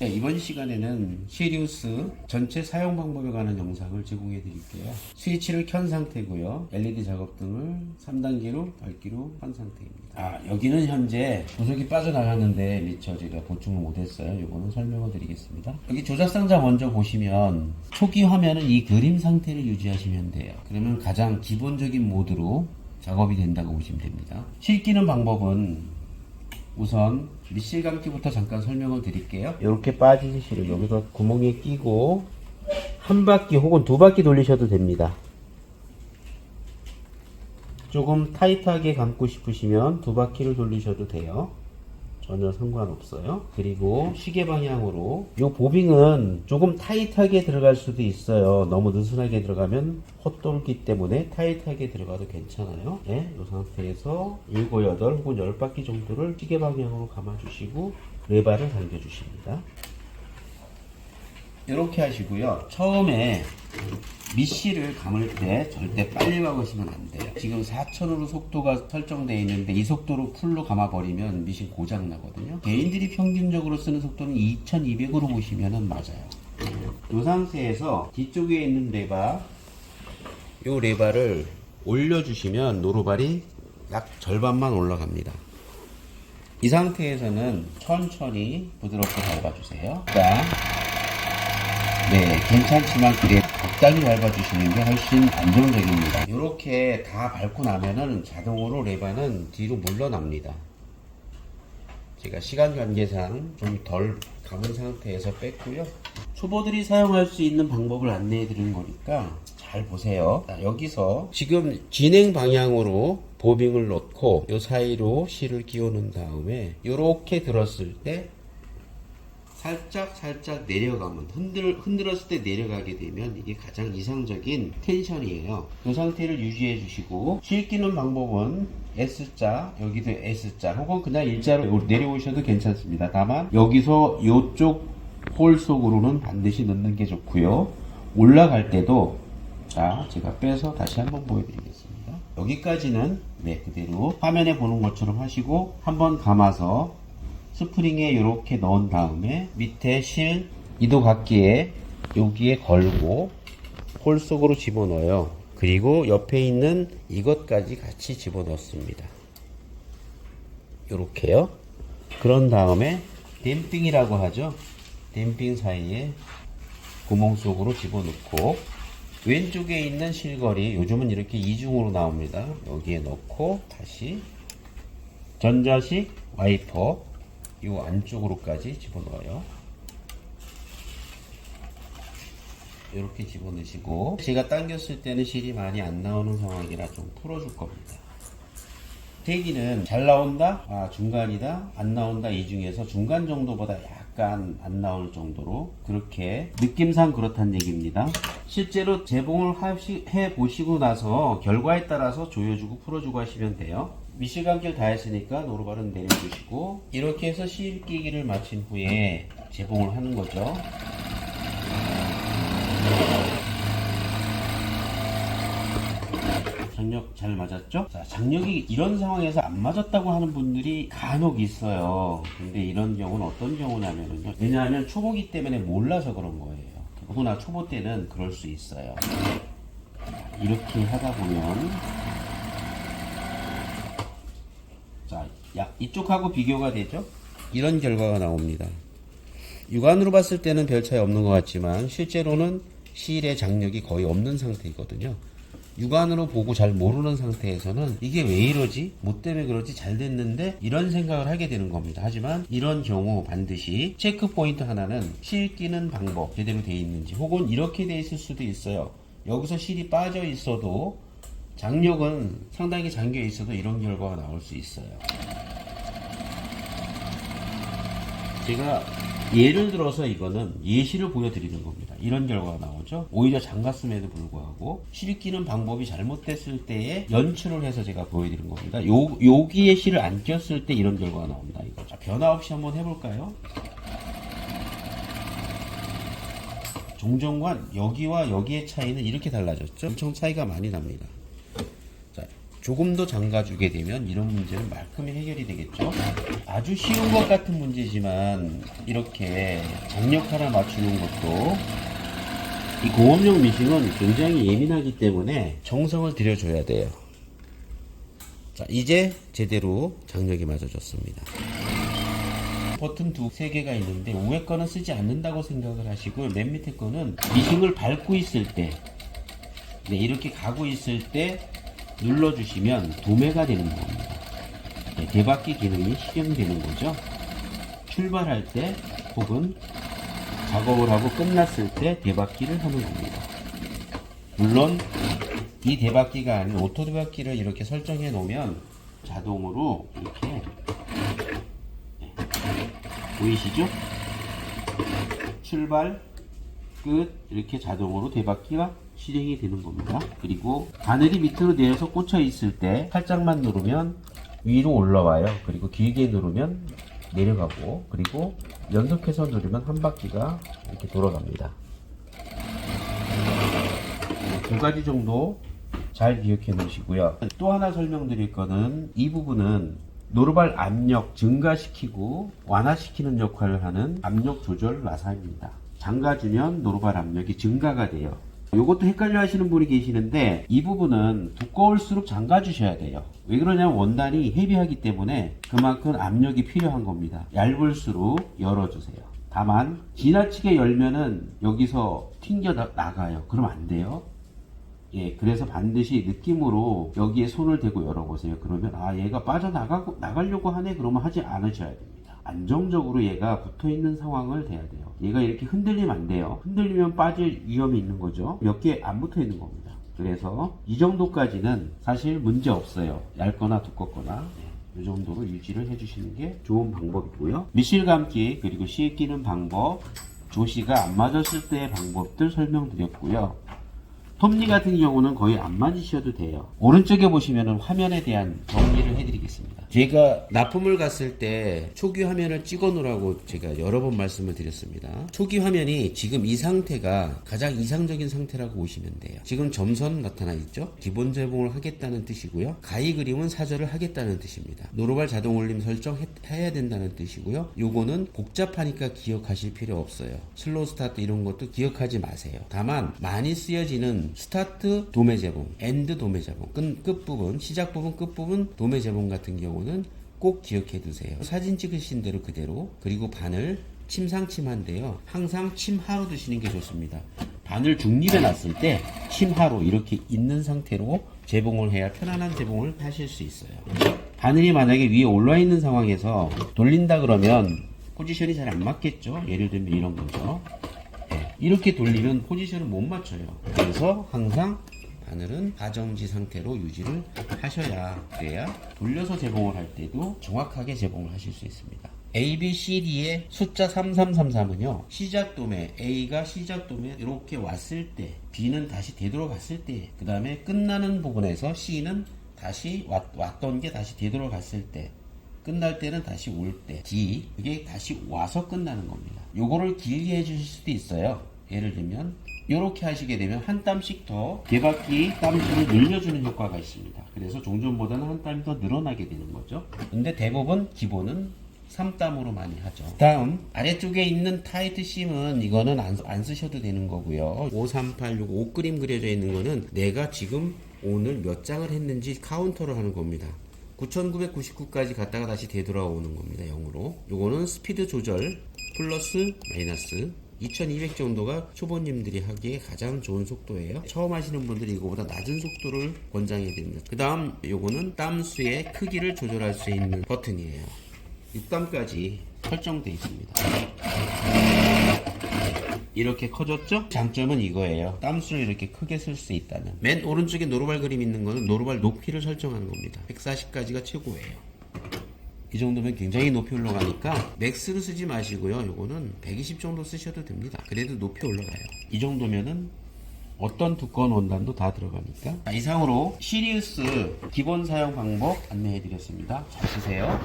네, 이번 시간에는 시리우스 전체 사용 방법에 관한 영상을 제공해 드릴게요. 스위치를 켠 상태고요. LED 작업등을 3단계로 밝기로 한 상태입니다. 여기는 현재 부속이 빠져나가는데 미처 제가 보충을 못했어요. 이거는 설명을 드리겠습니다. 여기 조작상자 먼저 보시면 초기 화면은 이 그림 상태를 유지하시면 돼요. 그러면 가장 기본적인 모드로 작업이 된다고 보시면 됩니다. 실기는 방법은 우선 미실 감기부터 잠깐 설명을 드릴게요. 이렇게 빠진 실을 여기서 구멍에 끼고 한 바퀴 혹은 두 바퀴 돌리셔도 됩니다. 조금 타이트하게 감고 싶으시면 두 바퀴를 돌리셔도 돼요. 전혀 상관없어요. 그리고 시계 방향으로 이 보빙은 조금 타이트하게 들어갈 수도 있어요. 너무 느슨하게 들어가면 헛돌기 때문에 타이트하게 들어가도 괜찮아요. 네, 이 상태에서 7, 8 혹은 10바퀴 정도를 시계 방향으로 감아주시고 레바를 당겨주십니다. 이렇게 하시고요. 처음에 미실을 감을 때 절대 빨리 감으시면 안 돼요. 지금 4000으로 속도가 설정되어 있는데 이 속도로 풀로 감아버리면 미실 고장 나거든요. 개인들이 평균적으로 쓰는 속도는 2200으로 보시면 맞아요. 이 상태에서 뒤쪽에 있는 레바, 이 레바를 올려주시면 노루발이 약 절반만 올라갑니다. 이 상태에서는 천천히 부드럽게 밟아주세요. 네, 괜찮지만 그래 적당히 밟아주시는 게 훨씬 안정적입니다. 이렇게 다 밟고 나면은 자동으로 레바는 뒤로 물러납니다. 제가 시간 관계상 좀 덜 감은 상태에서 뺐고요. 초보들이 사용할 수 있는 방법을 안내해 드리는 거니까 잘 보세요. 자, 여기서 지금 진행 방향으로 보빙을 넣고 이 사이로 실을 끼워 놓은 다음에 이렇게 들었을 때 살짝 내려가면 흔들었을 때 내려가게 되면 이게 가장 이상적인 텐션이에요. 이 상태를 유지해 주시고 실 끼는 방법은 S자, 여기도 S자 혹은 그냥 일자로 내려오셔도 괜찮습니다. 다만 여기서 이쪽 홀 속으로는 반드시 넣는 게 좋고요. 올라갈 때도 자, 제가 빼서 다시 한번 보여드리겠습니다. 여기까지는 네, 그대로 화면에 보는 것처럼 하시고 한번 감아서 스프링에 이렇게 넣은 다음에 밑에 실 2도 각기에 여기에 걸고 홀 속으로 집어넣어요. 그리고 옆에 있는 이것까지 같이 집어넣습니다. 이렇게요. 그런 다음에 댐핑이라고 하죠. 댐핑 사이에 구멍 속으로 집어넣고 왼쪽에 있는 실거리 요즘은 이렇게 이중으로 나옵니다. 여기에 넣고 다시 전자식 와이퍼 이 안쪽으로까지 집어넣어요. 이렇게 집어넣으시고 제가 당겼을 때는 실이 많이 안 나오는 상황이라 좀 풀어줄 겁니다. 대기는 잘 나온다, 중간이다, 안 나온다 이 중에서 중간 정도보다 약간 안 나올 정도로 그렇게 느낌상 그렇다는 얘기입니다. 실제로 재봉을 해 보시고 나서 결과에 따라서 조여주고 풀어주고 하시면 돼요. 미실 감기를 다 했으니까 노루발은 내려주시고 이렇게 해서 실 끼기를 마친 후에 재봉을 하는 거죠. 장력 잘 맞았죠? 자, 장력이 이런 상황에서 안 맞았다고 하는 분들이 간혹 있어요. 근데 이런 경우는 어떤 경우냐면요. 왜냐하면 초보기 때문에 몰라서 그런 거예요. 누구나 초보 때는 그럴 수 있어요. 이렇게 하다 보면 자, 이쪽하고 비교가 되죠? 이런 결과가 나옵니다. 육안으로 봤을 때는 별 차이 없는 것 같지만 실제로는 실의 장력이 거의 없는 상태이거든요. 육안으로 보고 잘 모르는 상태에서는 이게 왜 이러지? 뭐 때문에 그러지? 잘 됐는데? 이런 생각을 하게 되는 겁니다. 하지만 이런 경우 반드시 체크 포인트 하나는 실 끼는 방법 제대로 되어 있는지 혹은 이렇게 되어 있을 수도 있어요. 여기서 실이 빠져 있어도 장력은 상당히 잠겨 있어도 이런 결과가 나올 수 있어요. 제가 예를 들어서 이거는 예시를 보여드리는 겁니다. 이런 결과가 나오죠. 오히려 잠갔음에도 불구하고 실 끼는 방법이 잘못됐을 때에 연출을 해서 제가 보여드리는 겁니다. 여기에 실을 안 꼈을 때 이런 결과가 나옵니다. 이거. 자, 변화 없이 한번 해볼까요? 종전관 여기와 여기의 차이는 이렇게 달라졌죠. 엄청 차이가 많이 납니다. 자, 조금 더 잠가주게 되면 이런 문제는 말끔히 해결이 되겠죠. 아주 쉬운 것 같은 문제지만 이렇게 장력 하나 맞추는 것도, 이 공업용 미싱은 굉장히 예민하기 때문에 정성을 들여줘야 돼요. 자, 이제 제대로 장력이 맞아졌습니다. 버튼 세 개가 있는데 위에 거는 쓰지 않는다고 생각을 하시고 맨 밑에 거는 미싱을 밟고 있을 때, 네, 이렇게 가고 있을 때 눌러주시면 도매가 되는 겁니다. 네, 대바퀴 기능이 실행되는 거죠. 출발할 때 혹은 작업을 하고 끝났을 때 대바퀴를 하는 겁니다. 물론 이 대바퀴가 아닌 오토 대바퀴를 이렇게 설정해 놓으면 자동으로 이렇게, 네, 보이시죠? 출발, 끝, 이렇게 자동으로 대바퀴가 실행이 되는 겁니다. 그리고 바늘이 밑으로 내려서 꽂혀 있을 때 살짝만 누르면 위로 올라와요. 그리고 길게 누르면 내려가고, 그리고 연속해서 누르면 한 바퀴가 이렇게 돌아갑니다. 두 가지 정도 잘 기억해 놓으시고요. 또 하나 설명드릴 거는 이 부분은 노루발 압력 증가시키고 완화시키는 역할을 하는 압력 조절 나사입니다. 잠가주면 노루발 압력이 증가가 돼요. 이것도 헷갈려 하시는 분이 계시는데 이 부분은 두꺼울수록 잠가 주셔야 돼요. 왜 그러냐면 원단이 헤비하기 때문에 그만큼 압력이 필요한 겁니다. 얇을수록 열어주세요. 다만 지나치게 열면은 여기서 튕겨 나가요. 그러면 안 돼요. 예, 그래서 반드시 느낌으로 여기에 손을 대고 열어보세요. 그러면 아, 얘가 나가려고 하네. 그러면 하지 않으셔야 됩니다. 안정적으로 얘가 붙어있는 상황을 돼야 돼요. 얘가 이렇게 흔들리면 안 돼요. 흔들리면 빠질 위험이 있는 거죠. 몇 개 안 붙어 있는 겁니다. 그래서 이 정도까지는 사실 문제 없어요. 얇거나 두껍거나. 이 정도로 유지를 해주시는 게 좋은 방법이고요. 미실 감기 그리고 실 끼는 방법, 조시가 안 맞았을 때의 방법들 설명드렸고요. 톱니 같은 경우는 거의 안 맞으셔도 돼요. 오른쪽에 보시면 화면에 대한 정리를 해드리겠습니다. 제가 납품을 갔을 때 초기 화면을 찍어 놓으라고 제가 여러 번 말씀을 드렸습니다. 초기 화면이 지금 이 상태가 가장 이상적인 상태라고 보시면 돼요. 지금 점선 나타나 있죠? 기본 제봉을 하겠다는 뜻이고요. 가위 그림은 사절을 하겠다는 뜻입니다. 노루발 자동 올림 설정해야 된다는 뜻이고요. 요거는 복잡하니까 기억하실 필요 없어요. 슬로우 스타트 이런 것도 기억하지 마세요. 다만 많이 쓰여지는 스타트 도매 제봉, 엔드 도매 제봉, 끝부분, 시작 부분, 끝부분 도매 제봉 같은 경우는 꼭 기억해 두세요. 사진 찍으신 대로 그대로. 그리고 바늘 침상침한데요. 항상 침하로 드시는 게 좋습니다. 바늘 중립에 놨을 때 침하로 이렇게 있는 상태로 제봉을 해야 편안한 제봉을 하실 수 있어요. 바늘이 만약에 위에 올라 있는 상황에서 돌린다 그러면 포지션이 잘 안 맞겠죠. 예를 들면 이런 거죠. 이렇게 돌리면 포지션을 못 맞춰요. 그래서 항상 바늘은 가정지 상태로 유지를 하셔야, 그래야 돌려서 제봉을 할 때도 정확하게 제봉을 하실 수 있습니다. A, B, C, D의 숫자 3333은요, 시작도매, A가 시작도매 이렇게 왔을 때, B는 다시 되돌아갔을 때, 그 다음에 끝나는 부분에서 C는 다시 왔던 게 다시 되돌아갔을 때, 끝날 때는 다시 올 때, D, 이게 다시 와서 끝나는 겁니다. 요거를 길게 해주실 수도 있어요. 예를 들면 이렇게 하시게 되면 한 땀씩 더 개바퀴 땀수를 늘려주는 효과가 있습니다. 그래서 종전보다는 한 땀이 더 늘어나게 되는 거죠. 근데 대부분 기본은 3땀으로 많이 하죠. 다음 아래쪽에 있는 타이트 심은 이거는 안 쓰셔도 되는 거고요. 538, 요거 옷 그림 그려져 있는 거는 내가 지금 오늘 몇 장을 했는지 카운터를 하는 겁니다. 9999까지 갔다가 다시 되돌아오는 겁니다. 0으로. 요거는 스피드 조절 플러스 마이너스 2200 정도가 초보님들이 하기에 가장 좋은 속도예요. 처음 하시는 분들이 이거보다 낮은 속도를 권장해 드립니다. 그 다음 요거는 땀수의 크기를 조절할 수 있는 버튼이에요. 6땀까지 설정되어 있습니다. 이렇게 커졌죠? 장점은 이거예요. 땀수를 이렇게 크게 쓸 수 있다는. 맨 오른쪽에 노루발 그림 있는 거는 노루발 높이를 설정하는 겁니다. 140까지가 최고예요. 이 정도면 굉장히 높이 올라가니까 맥스를 쓰지 마시고요. 요거는 120 정도 쓰셔도 됩니다. 그래도 높이 올라가요. 이 정도면은 어떤 두꺼운 원단도 다 들어가니까. 자, 이상으로 시리우스 기본 사용 방법 안내해 드렸습니다. 잘 쓰세요.